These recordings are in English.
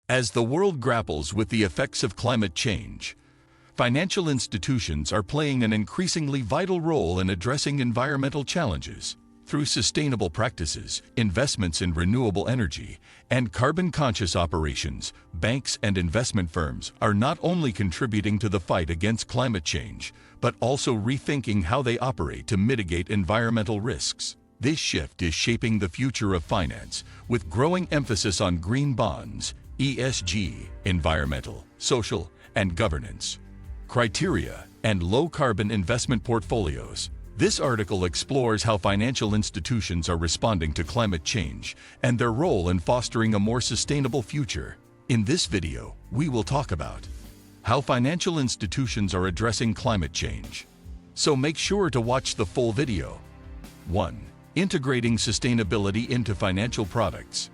As the world grapples with the effects of climate change, financial institutions are playing an increasingly vital role in addressing environmental challenges. Through sustainable practices, investments in renewable energy, and carbon-conscious operations, banks and investment firms are not only contributing to the fight against climate change, but also rethinking how they operate to mitigate environmental risks. This shift is shaping the future of finance, with growing emphasis on green bonds, ESG, environmental, social, and governance criteria, and low-carbon investment portfolios. This article explores how financial institutions are responding to climate change and their role in fostering a more sustainable future. In this video, we will talk about how financial institutions are addressing climate change. So make sure to watch the full video. 1. Integrating sustainability into financial products.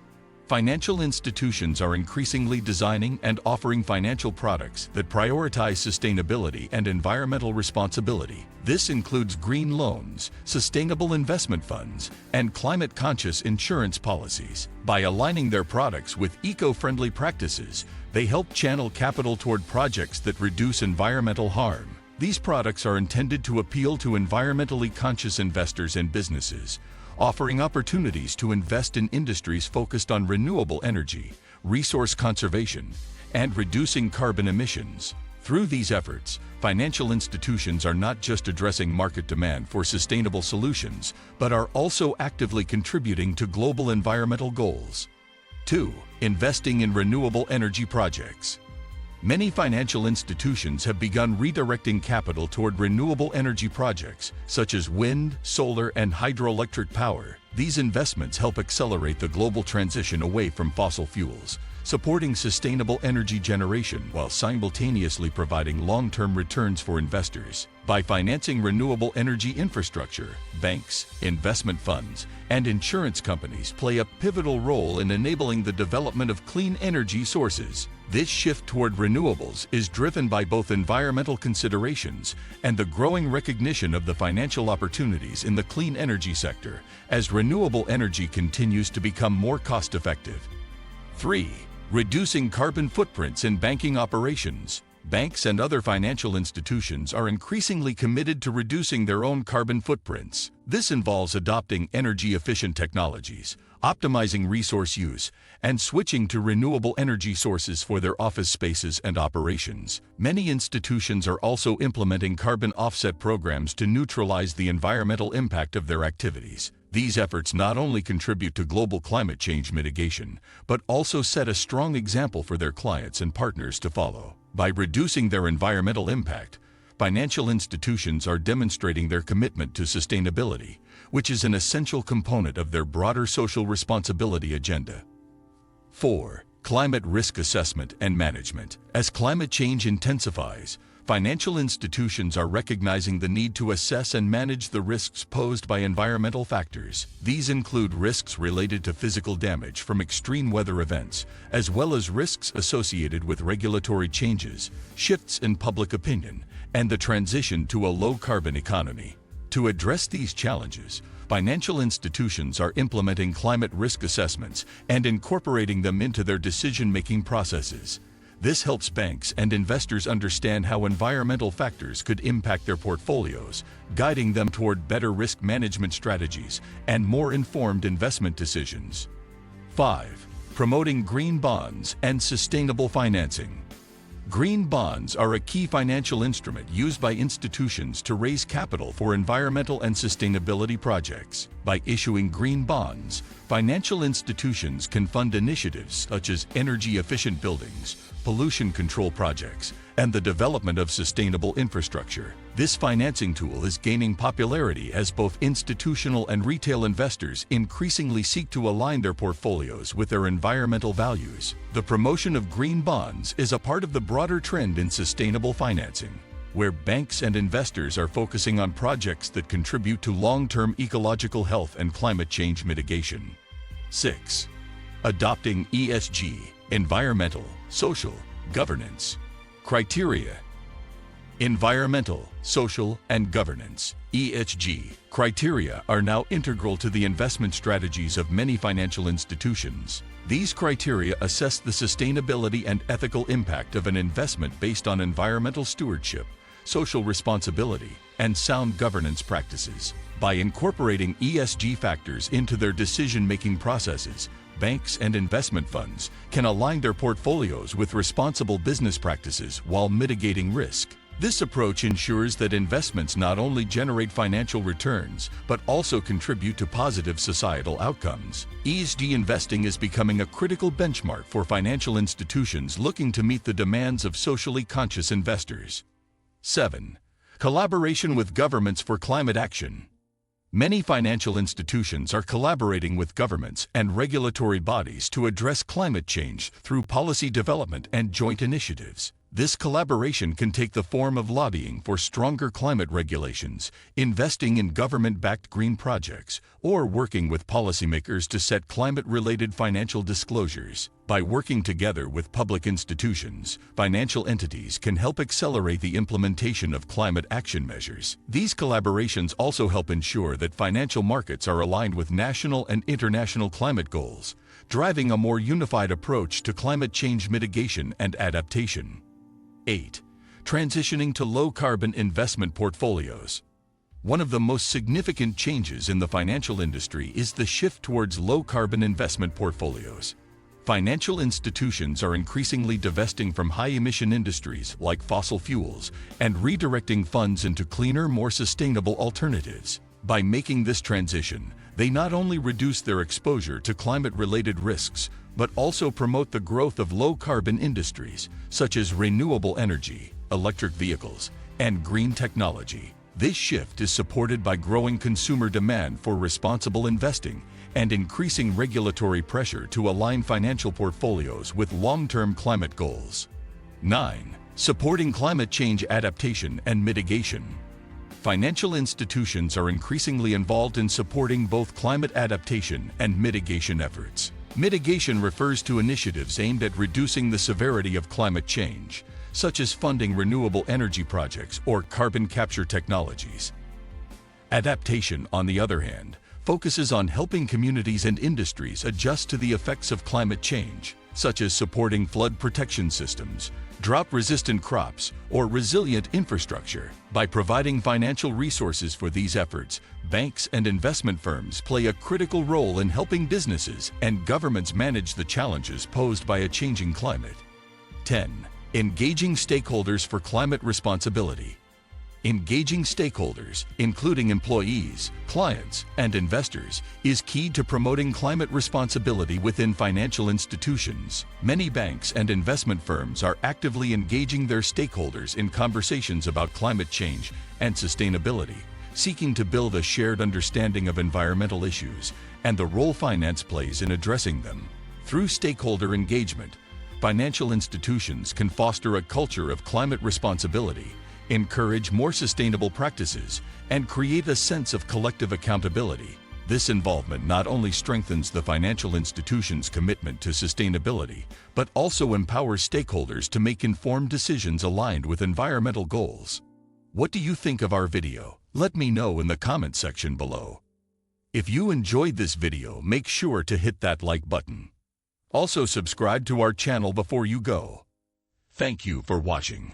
Financial institutions are increasingly designing and offering financial products that prioritize sustainability and environmental responsibility. This includes green loans, sustainable investment funds, and climate-conscious insurance policies. By aligning their products with eco-friendly practices, they help channel capital toward projects that reduce environmental harm. These products are intended to appeal to environmentally conscious investors and businesses, offering opportunities to invest in industries focused on renewable energy, resource conservation, and reducing carbon emissions. Through these efforts, financial institutions are not just addressing market demand for sustainable solutions, but are also actively contributing to global environmental goals. 2. Investing in renewable energy projects. Many financial institutions have begun redirecting capital toward renewable energy projects, such as wind, solar, and hydroelectric power. These investments help accelerate the global transition away from fossil fuels, supporting sustainable energy generation while simultaneously providing long-term returns for investors. By financing renewable energy infrastructure, banks, investment funds, and insurance companies play a pivotal role in enabling the development of clean energy sources. This shift toward renewables is driven by both environmental considerations and the growing recognition of the financial opportunities in the clean energy sector as renewable energy continues to become more cost-effective. 3. Reducing carbon footprints in banking operations. Banks and other financial institutions are increasingly committed to reducing their own carbon footprints. This involves adopting energy-efficient technologies, optimizing resource use, and switching to renewable energy sources for their office spaces and operations. Many institutions are also implementing carbon offset programs to neutralize the environmental impact of their activities. These efforts not only contribute to global climate change mitigation, but also set a strong example for their clients and partners to follow. By reducing their environmental impact, financial institutions are demonstrating their commitment to sustainability, which is an essential component of their broader social responsibility agenda. 4. Climate risk assessment and management. As climate change intensifies, financial institutions are recognizing the need to assess and manage the risks posed by environmental factors. These include risks related to physical damage from extreme weather events, as well as risks associated with regulatory changes, shifts in public opinion, and the transition to a low-carbon economy. To address these challenges, financial institutions are implementing climate risk assessments and incorporating them into their decision-making processes. This helps banks and investors understand how environmental factors could impact their portfolios, guiding them toward better risk management strategies and more informed investment decisions. 5. Promoting green bonds and sustainable financing. Green bonds are a key financial instrument used by institutions to raise capital for environmental and sustainability projects. By issuing green bonds, financial institutions can fund initiatives such as energy-efficient buildings, pollution control projects, and the development of sustainable infrastructure. This financing tool is gaining popularity as both institutional and retail investors increasingly seek to align their portfolios with their environmental values. The promotion of green bonds is a part of the broader trend in sustainable financing, where banks and investors are focusing on projects that contribute to long-term ecological health and climate change mitigation. 6. Adopting ESG, environmental, social, governance criteria. Environmental, social, and governance (ESG) criteria are now integral to the investment strategies of many financial institutions. These criteria assess the sustainability and ethical impact of an investment based on environmental stewardship, social responsibility, and sound governance practices. By incorporating ESG factors into their decision-making processes, banks and investment funds can align their portfolios with responsible business practices while mitigating risk. This approach ensures that investments not only generate financial returns, but also contribute to positive societal outcomes. ESG investing is becoming a critical benchmark for financial institutions looking to meet the demands of socially conscious investors. 7. Collaboration with governments for climate action. Many financial institutions are collaborating with governments and regulatory bodies to address climate change through policy development and joint initiatives. This collaboration can take the form of lobbying for stronger climate regulations, investing in government-backed green projects, or working with policymakers to set climate-related financial disclosures. By working together with public institutions, financial entities can help accelerate the implementation of climate action measures. These collaborations also help ensure that financial markets are aligned with national and international climate goals, driving a more unified approach to climate change mitigation and adaptation. 8. Transitioning to low-carbon investment portfolios. One of the most significant changes in the financial industry is the shift towards low-carbon investment portfolios. Financial institutions are increasingly divesting from high-emission industries like fossil fuels and redirecting funds into cleaner, more sustainable alternatives. By making this transition, they not only reduce their exposure to climate-related risks, but also promote the growth of low-carbon industries such as renewable energy, electric vehicles, and green technology. This shift is supported by growing consumer demand for responsible investing and increasing regulatory pressure to align financial portfolios with long-term climate goals. 9. Supporting climate change adaptation and mitigation. Financial institutions are increasingly involved in supporting both climate adaptation and mitigation efforts. Mitigation refers to initiatives aimed at reducing the severity of climate change, such as funding renewable energy projects or carbon capture technologies. Adaptation, on the other hand, focuses on helping communities and industries adjust to the effects of climate change, such as supporting flood protection systems, drought-resistant crops, or resilient infrastructure. By providing financial resources for these efforts, banks and investment firms play a critical role in helping businesses and governments manage the challenges posed by a changing climate. 10. Engaging stakeholders for climate responsibility. Engaging stakeholders, including employees, clients, and investors, is key to promoting climate responsibility within financial institutions. Many banks and investment firms are actively engaging their stakeholders in conversations about climate change and sustainability, seeking to build a shared understanding of environmental issues and the role finance plays in addressing them. Through stakeholder engagement, financial institutions can foster a culture of climate responsibility, encourage more sustainable practices, and create a sense of collective accountability. This involvement not only strengthens the financial institution's commitment to sustainability, but also empowers stakeholders to make informed decisions aligned with environmental goals. What do you think of our video? Let me know in the comment section below. If you enjoyed this video, make sure to hit that like button. Also subscribe to our channel before you go. Thank you for watching.